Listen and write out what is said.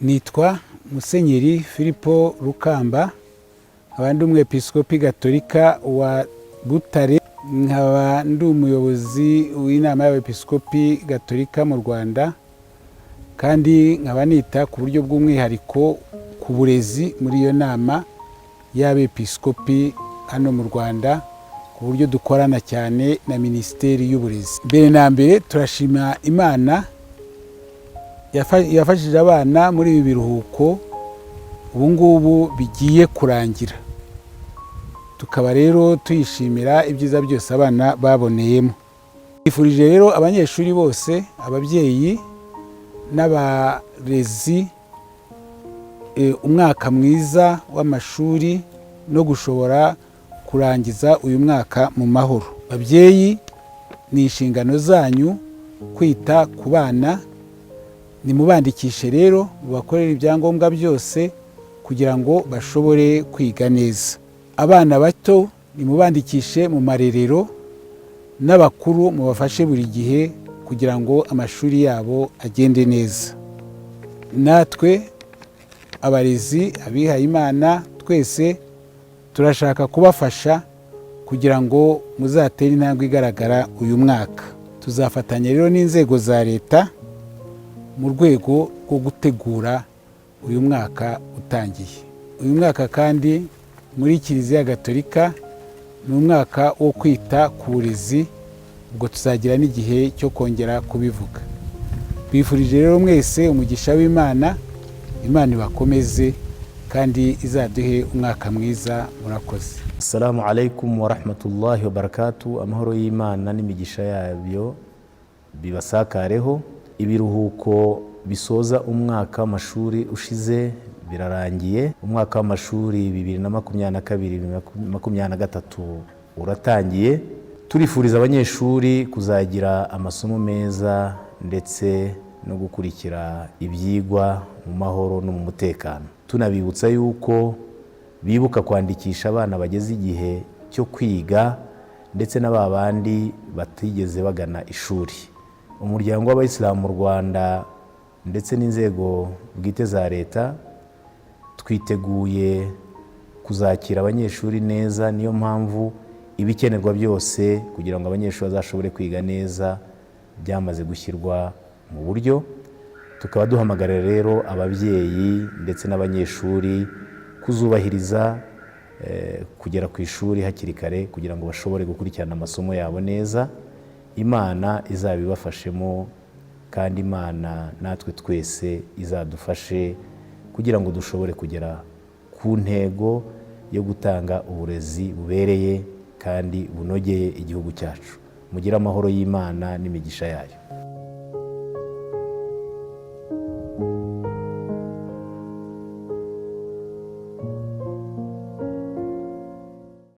Nitwa Musenyeri Filipo Rukamba, abandi umwepiskopi gatolika wa Butare, nkaba ndi umuyobozi w'inama y'abepiskopi gatolika mu Rwanda, kandi nkaba nita ku buryo bw'umwihariko ku burezi muri iyo nama y'abepiskopi hano mu Rwanda, ku buryo dukorana cyane na Minisiteri y'Uburezi. Mbere na mbere turashima Imana yafashije abana muri ibi biruhuko ubu ngubu bigiye kurangira, tukaba rero tuyishimira ibyiza byose abana baboneyemo. Twifurije rero abanyeshuri bose, ababyeyi n'abarezi umwaka mwiza w'amashuri no gushobora kurangiza uyu mwaka mu mahoro. Babyeyi, ni inshingano zanyu kwita ku bana, nimubandikishe rero mubakorere ibyangombwa byose kugira ngo bashobore kwiga neza. Abana bato nimubandikishe mu marerero, n'abakuru mubafashe buri gihe kugira ngo amashuri yabo agende neza. Natwe abarezi, abihaye Imana, twese turashaka kubafasha kugira ngo muzatere intambwe igaragara uyu mwaka. Tuzafatanya rero n'inzego za leta mu rwego rwo gutegura uyu mwaka utangiye. Uyu mwaka kandi muri Kiliziya Gatolika ni umwaka wo kwita ku burezi, ubwo tuzagira n'igihe cyo kongera kubivuga. Bifurije rero mwese umugisha w'Imana, Imana ibakomeze kandi izaduhe umwaka mwiza. Murakoze. Assalamu alaikum wa rahmatullahi wa barakatuh. Amahoro y'Imana n'imigisha yabyo bibasakareho. Ibiruhuko bisoza umwaka w'amashuri ushize birarangiye. Umwaka w'amashuri 2022-2023 uratangiye. Turifuriza abanyeshuri kuzagira amasomo meza ndetse no gukurikira ibyigwa mu mahoro no mu mutekano. Tunabibutsa yuko bibuka kwandikisha abana bageze igihe cyo kwiga ndetse n'ababandi batigeze bagana ishuri. Umuryango w'Abayisilamu mu Rwanda ndetse n'inzego bwite za leta twiteguye kuzakira abanyeshuri neza. Niyo mpamvu ibikenerwa byose kugira ngo abanyeshuri bazashobore kwiga neza byamaze gushyirwa mu buryo. Tukaba duhamagarira rero ababyeyi ndetse n'abanyeshuri kuzubahiriza kugera ku ishuri hakiri kare kugira ngo bashobore gukurikirana amasomo yabo neza. Imana izabibafashemo kandi Imana natwe twese izadufashe kugira ngo dushobore kugera ku ntego yo gutanga uburezi bubereye kandi bunogeye igihugu cyacu. Mugire amahoro y'Imana n'imigisha yayo.